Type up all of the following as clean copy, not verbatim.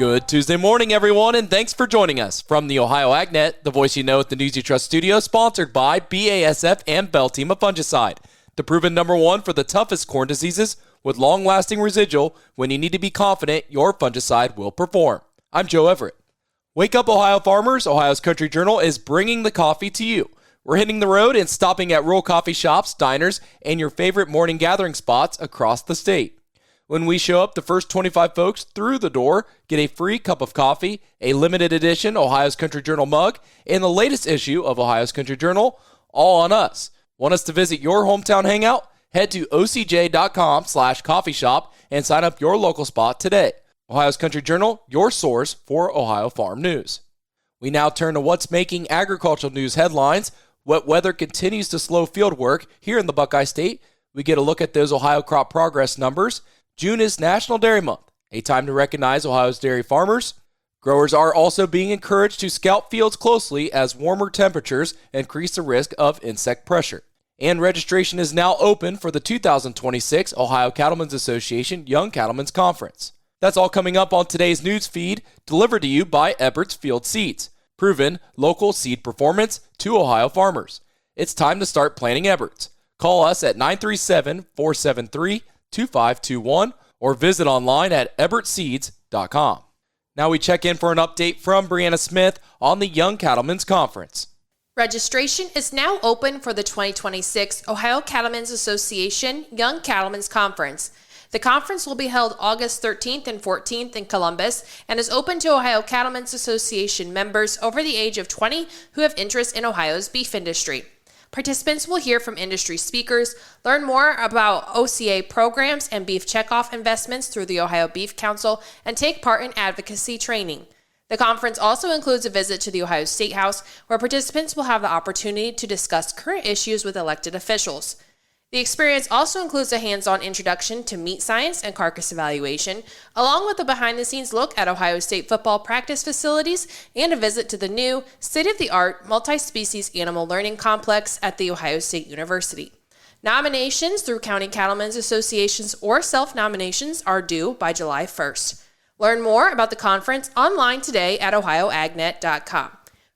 Good Tuesday morning, everyone, and thanks for joining us from the Ohio AgNet, the voice you know at the News You Trust studio, sponsored by BASF and Beltima Fungicide, the proven number one for the toughest corn diseases with long-lasting residual when you need to be confident your fungicide will perform. I'm Joe Everett. Wake up, Ohio farmers. Ohio's Country Journal is bringing the coffee to you. We're hitting the road and stopping at rural coffee shops, diners, and your favorite morning gathering spots across the state. When we show up, the first 25 folks through the door get a free cup of coffee, a limited edition Ohio's Country Journal mug, and the latest issue of Ohio's Country Journal, all on us. Want us to visit your hometown hangout? Head to ocj.com/coffee shop and sign up your local spot today. Ohio's Country Journal, your source for Ohio farm news. We now turn to what's making agricultural news headlines. Wet weather continues to slow field work here in the Buckeye State. We get a look at those Ohio crop progress numbers. June is National Dairy Month, a time to recognize Ohio's dairy farmers. Growers are also being encouraged to scout fields closely as warmer temperatures increase the risk of insect pressure. And registration is now open for the 2026 Ohio Cattlemen's Association Young Cattlemen's Conference. That's all coming up on today's news feed, delivered to you by Ebert's Field Seeds. Proven local seed performance to Ohio farmers. It's time to start planting Ebert's. Call us at 937-473-2521 or visit online at ebertseeds.com. Now we check in for an update from Brianna Smith on the Young Cattlemen's Conference. Registration is now open for the 2026 Ohio Cattlemen's Association Young Cattlemen's Conference. The conference will be held August 13th and 14th in Columbus and is open to Ohio Cattlemen's Association members over the age of 20 who have interest in Ohio's beef industry. Participants will hear from industry speakers, learn more about OCA programs and beef checkoff investments through the Ohio Beef Council, and take part in advocacy training. The conference also includes a visit to the Ohio State House, where participants will have the opportunity to discuss current issues with elected officials. The experience also includes a hands-on introduction to meat science and carcass evaluation, along with a behind-the-scenes look at Ohio State football practice facilities and a visit to the new, state-of-the-art, multi-species animal learning complex at The Ohio State University. Nominations through county cattlemen's associations or self-nominations are due by July 1st. Learn more about the conference online today at ohioagnet.com.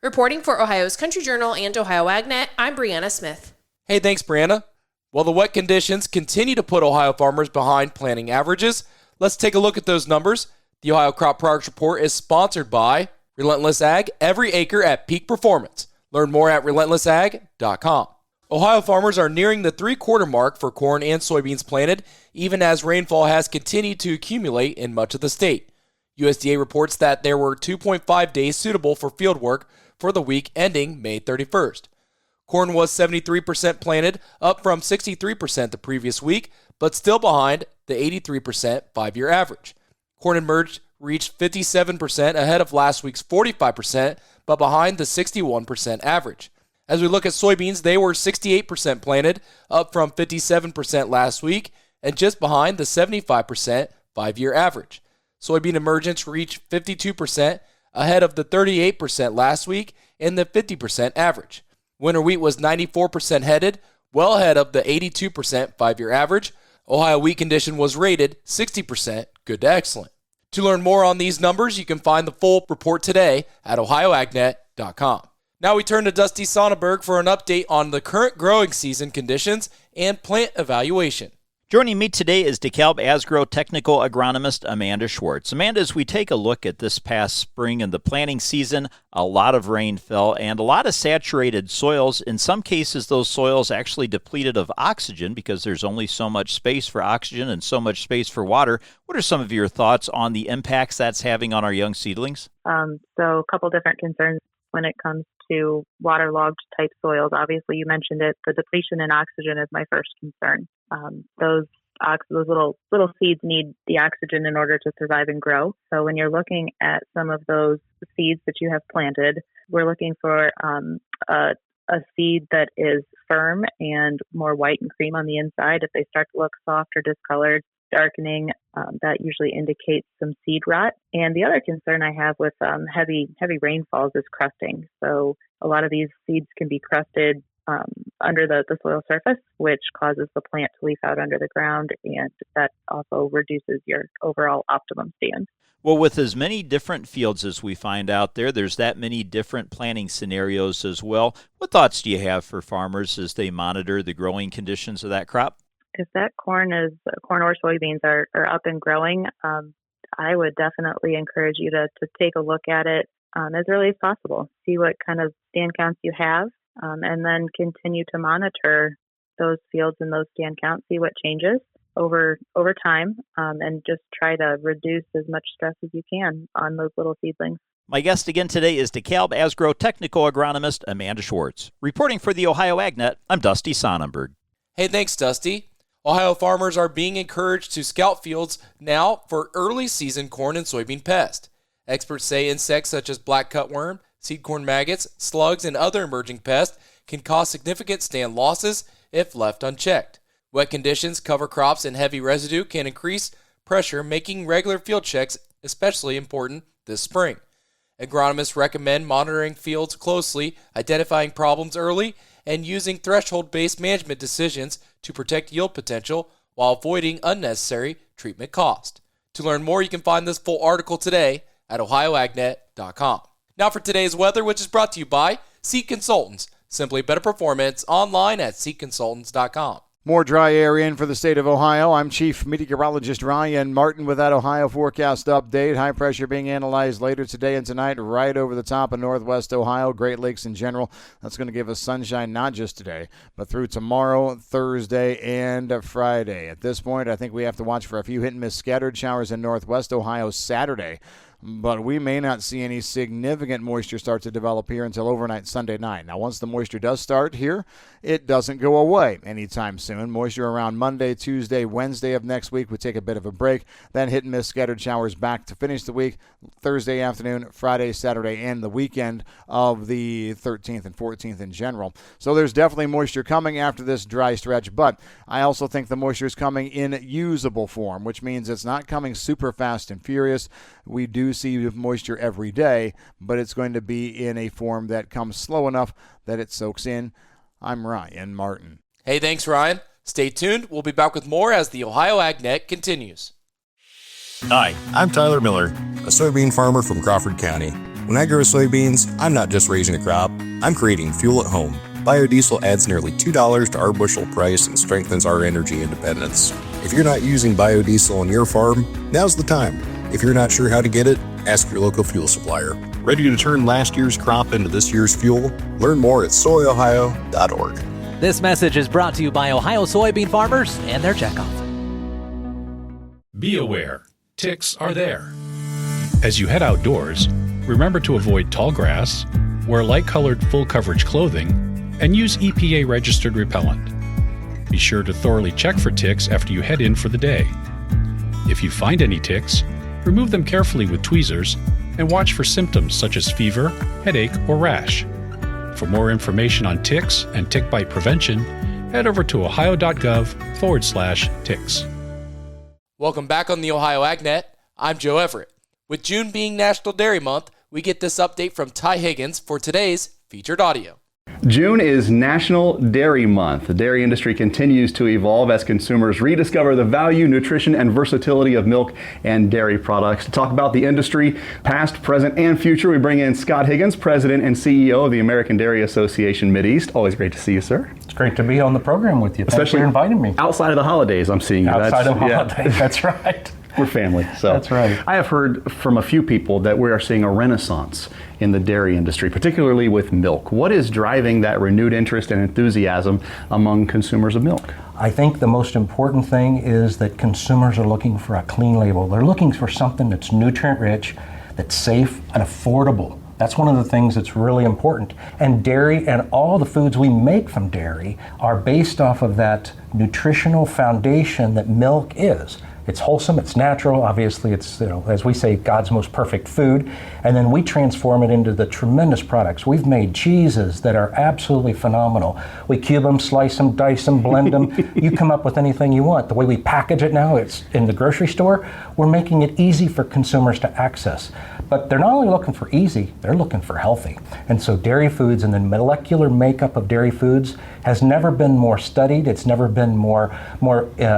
Reporting for Ohio's Country Journal and Ohio AgNet, I'm Brianna Smith. Hey, thanks, Brianna. While the wet conditions continue to put Ohio farmers behind planting averages, let's take a look at those numbers. The Ohio Crop Progress Report is sponsored by Relentless Ag, every acre at peak performance. Learn more at relentlessag.com. Ohio farmers are nearing the three-quarter mark for corn and soybeans planted, even as rainfall has continued to accumulate in much of the state. USDA reports that there were 2.5 days suitable for field work for the week ending May 31st. Corn was 73% planted, up from 63% the previous week, but still behind the 83% five-year average. Corn emerged reached 57% ahead of last week's 45%, but behind the 61% average. As we look at soybeans, they were 68% planted, up from 57% last week, and just behind the 75% five-year average. Soybean emergence reached 52%, ahead of the 38% last week and the 50% average. Winter wheat was 94% headed, well ahead of the 82% five-year average. Ohio wheat condition was rated 60% good to excellent. To learn more on these numbers, you can find the full report today at ohioagnet.com. Now we turn to Dusty Sonnenberg for an update on the current growing season conditions and plant evaluation. Joining me today is DeKalb Asgrow technical agronomist Amanda Schwartz. Amanda, as we take a look at this past spring and the planting season, a lot of rain fell and a lot of saturated soils. In some cases, those soils actually depleted of oxygen because there's only so much space for oxygen and so much space for water. What are some of your thoughts on the impacts that's having on our young seedlings? So a couple different concerns when it comes to waterlogged type soils. Obviously, you mentioned it. The depletion in oxygen is my first concern. Those little seeds need the oxygen in order to survive and grow. So when you're looking at some of those seeds that you have planted, we're looking for a seed that is firm and more white and cream on the inside. If they start to look soft or discolored, darkening, that usually indicates some seed rot. And the other concern I have with heavy rainfalls is crusting. So a lot of these seeds can be crusted under the soil surface, which causes the plant to leaf out under the ground, and that also reduces your overall optimum stand. Well, with as many different fields as we find out there's that many different planting scenarios as well. What thoughts do you have for farmers as they monitor the growing conditions of that crop? If that corn or soybeans are up and growing, I would definitely encourage you to take a look at it as early as possible. See what kind of stand counts you have, and then continue to monitor those fields and those stand counts, see what changes over time, and just try to reduce as much stress as you can on those little seedlings. My guest again today is DeKalb Asgrow technical agronomist Amanda Schwartz. Reporting for the Ohio AgNet, I'm Dusty Sonnenberg. Hey, thanks, Dusty. Ohio farmers are being encouraged to scout fields now for early season corn and soybean pest. Experts say insects such as black cutworm, seed corn maggots, slugs, and other emerging pests can cause significant stand losses if left unchecked. Wet conditions, cover crops, and heavy residue can increase pressure, making regular field checks especially important this spring. Agronomists recommend monitoring fields closely, identifying problems early, and using threshold-based management decisions to protect yield potential while avoiding unnecessary treatment cost. To learn more, you can find this full article today at ohioagnet.com. Now for today's weather, which is brought to you by Seed Consultants. Simply better performance online at seedconsultants.com. More dry air in for the state of Ohio. I'm Chief Meteorologist Ryan Martin with that Ohio forecast update. High pressure being analyzed later today and tonight right over the top of northwest Ohio, Great Lakes in general. That's going to give us sunshine not just today, but through tomorrow, Thursday, and Friday. At this point, I think we have to watch for a few hit-and-miss scattered showers in northwest Ohio Saturday. But we may not see any significant moisture start to develop here until overnight Sunday night. Now, once the moisture does start here, it doesn't go away anytime soon. Moisture around Monday, Tuesday, Wednesday of next week would take a bit of a break. Then hit and miss scattered showers back to finish the week, Thursday afternoon, Friday, Saturday, and the weekend of the 13th and 14th in general. So there's definitely moisture coming after this dry stretch, but I also think the moisture is coming in usable form, which means it's not coming super fast and furious. We do see moisture every day, but it's going to be in a form that comes slow enough that it soaks in. I'm Ryan Martin. Hey, thanks, Ryan. Stay tuned. We'll be back with more as the Ohio AgNet continues. Hi, I'm Tyler Miller, a soybean farmer from Crawford County. When I grow soybeans, I'm not just raising a crop, I'm creating fuel at home. Biodiesel adds nearly $2 to our bushel price and strengthens our energy independence. If you're not using biodiesel on your farm, now's the time. If you're not sure how to get it, ask your local fuel supplier. Ready to turn last year's crop into this year's fuel? Learn more at soyohio.org. This message is brought to you by Ohio soybean farmers and their checkoff. Be aware, ticks are there. As you head outdoors, remember to avoid tall grass, wear light-colored full-coverage clothing, and use EPA-registered repellent. Be sure to thoroughly check for ticks after you head in for the day. If you find any ticks, remove them carefully with tweezers and watch for symptoms such as fever, headache, or rash. For more information on ticks and tick bite prevention, head over to ohio.gov/ticks. Welcome back on the Ohio AgNet. I'm Joe Everett. With June being National Dairy Month, we get this update from Ty Higgins for today's featured audio. June is National Dairy Month. The dairy industry continues to evolve as consumers rediscover the value, nutrition, and versatility of milk and dairy products. To talk about the industry, past, present, and future, we bring in Scott Higgins, President and CEO of the American Dairy Association Mideast. Always great to see you, sir. It's great to be on the program with you. Thanks for inviting me. Outside of the holidays, I'm seeing you. Outside of holidays, that's right. We're family. So that's right. I have heard from a few people that we are seeing a renaissance in the dairy industry, particularly with milk. What is driving that renewed interest and enthusiasm among consumers of milk? I think the most important thing is that consumers are looking for a clean label. They're looking for something that's nutrient rich, that's safe and affordable. That's one of the things that's really important. And dairy and all the foods we make from dairy are based off of that nutritional foundation that milk is. It's wholesome, it's natural. Obviously, it's, as we say, God's most perfect food. And then we transform it into the tremendous products. We've made cheeses that are absolutely phenomenal. We cube them, slice them, dice them, blend them. You come up with anything you want. The way we package it now, it's in the grocery store. We're making it easy for consumers to access. But they're not only looking for easy, they're looking for healthy. And so dairy foods and the molecular makeup of dairy foods has never been more studied. It's never been more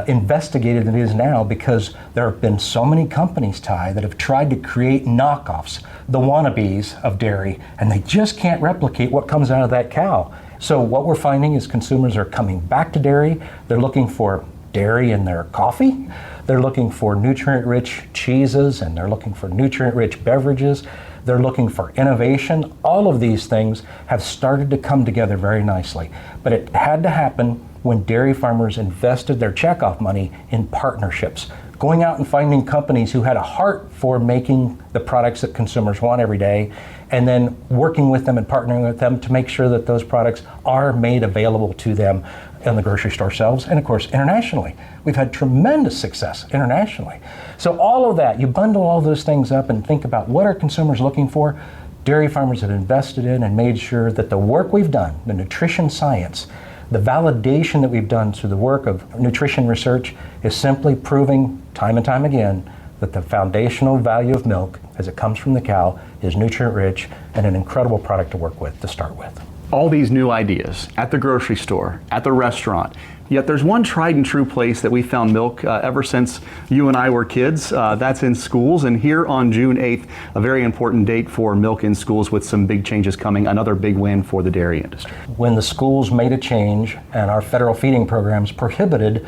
investigated than it is now, because there have been so many companies, Ty, that have tried to create knockoffs, the wannabes of dairy, and they just can't replicate what comes out of that cow. So what we're finding is consumers are coming back to dairy. They're looking for dairy in their coffee. They're looking for nutrient-rich cheeses, and they're looking for nutrient-rich beverages. They're looking for innovation. All of these things have started to come together very nicely. But it had to happen when dairy farmers invested their checkoff money in partnerships, going out and finding companies who had a heart for making the products that consumers want every day, and then working with them and partnering with them to make sure that those products are made available to them in the grocery store shelves, and of course internationally. We've had tremendous success internationally. So all of that, you bundle all those things up and think about what are consumers looking for. Dairy farmers have invested in and made sure that the work we've done, the nutrition science, the validation that we've done through the work of nutrition research, is simply proving time and time again that the foundational value of milk as it comes from the cow is nutrient rich and an incredible product to work with to start with. All these new ideas at the grocery store, at the restaurant, yet there's one tried and true place that we found milk ever since you and I were kids. That's in schools, and here on June 8th, a very important date for milk in schools with some big changes coming, another big win for the dairy industry. When the schools made a change and our federal feeding programs prohibited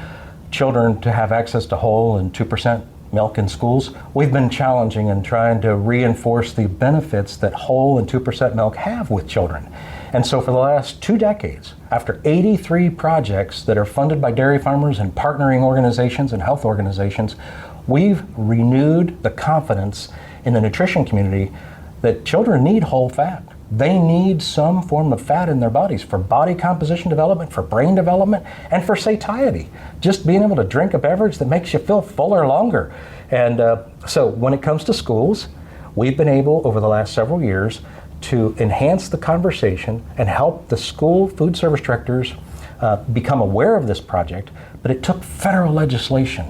children to have access to whole and 2% milk in schools, we've been challenging and trying to reinforce the benefits that whole and 2% milk have with children. And so for the last 2 decades, after 83 projects that are funded by dairy farmers and partnering organizations and health organizations, we've renewed the confidence in the nutrition community that children need whole fat. They need some form of fat in their bodies for body composition development, for brain development, and for satiety. Just being able to drink a beverage that makes you feel fuller longer. And so when it comes to schools, we've been able over the last several years to enhance the conversation and help the school food service directors become aware of this project, but it took federal legislation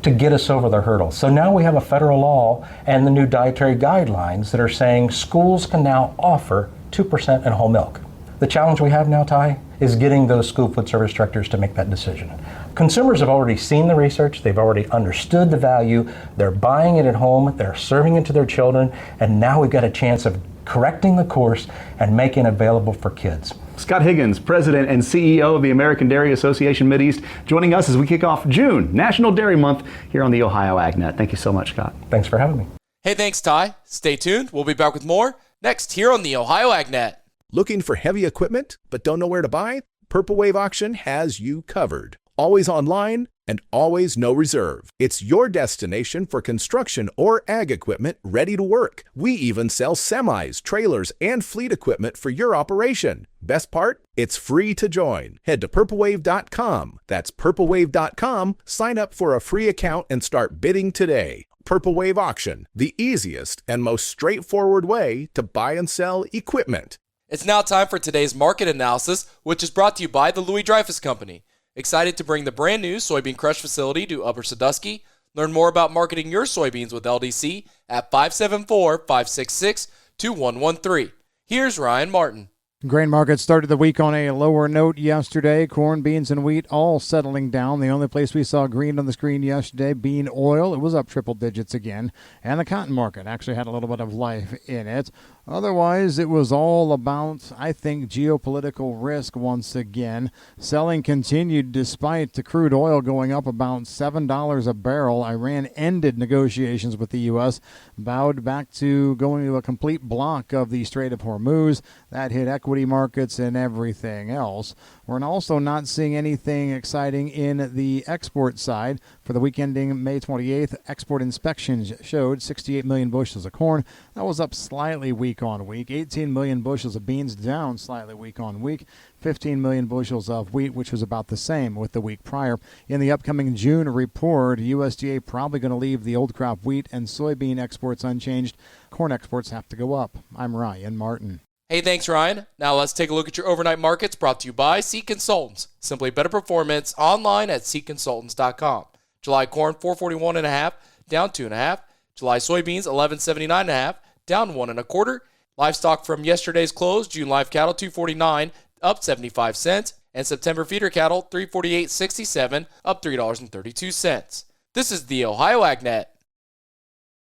to get us over the hurdle. So now we have a federal law and the new dietary guidelines that are saying schools can now offer 2% in whole milk. The challenge we have now, Ty, is getting those school food service directors to make that decision. Consumers have already seen the research, they've already understood the value, they're buying it at home, they're serving it to their children, and now we've got a chance of correcting the course and making it available for kids. Scott Higgins, President and CEO of the American Dairy Association Mideast, joining us as we kick off June, National Dairy Month, here on the Ohio AgNet. Thank you so much, Scott. Thanks for having me. Hey, thanks, Ty. Stay tuned. We'll be back with more next here on the Ohio AgNet. Looking for heavy equipment but don't know where to buy? Purple Wave Auction has you covered. Always online and always no reserve. It's your destination for construction or ag equipment ready to work. We even sell semis, trailers, and fleet equipment for your operation. Best part? It's free to join. Head to purplewave.com. That's purplewave.com. Sign up for a free account and start bidding today. Purple Wave Auction, the easiest and most straightforward way to buy and sell equipment. It's now time for today's market analysis, which is brought to you by the Louis Dreyfus Company. Excited to bring the brand new soybean crush facility to Upper Sandusky? Learn more about marketing your soybeans with LDC at 574-566-2113. Here's Ryan Martin. Grain markets started the week on a lower note yesterday. Corn, beans, and wheat all settling down. The only place we saw green on the screen yesterday, bean oil. It was up triple digits again. And the cotton market actually had a little bit of life in it. Otherwise, it was all about, I think, geopolitical risk once again. Selling continued despite the crude oil going up about $7 a barrel. Iran ended negotiations with the U.S., bowed back to going to a complete block of the Strait of Hormuz. That hit equity markets and everything else. We're also not seeing anything exciting in the export side. For the week ending May 28th, export inspections showed 68 million bushels of corn. That was up slightly week on week. 18 million bushels of beans, down slightly week on week. 15 million bushels of wheat, which was about the same with the week prior. In the upcoming June report, USDA probably going to leave the old crop wheat and soybean exports unchanged. Corn exports have to go up. I'm Ryan Martin. Hey, thanks, Ryan. Now let's take a look at your overnight markets brought to you by Seed Consultants. Simply better performance online at seedconsultants.com. July corn, 441.5, down 2.5. July soybeans, 1179.5, down 1 1/4. Livestock from yesterday's close, June live cattle, 249, up 75 cents. And September feeder cattle, 348.67, up $3.32. This is the Ohio AgNet.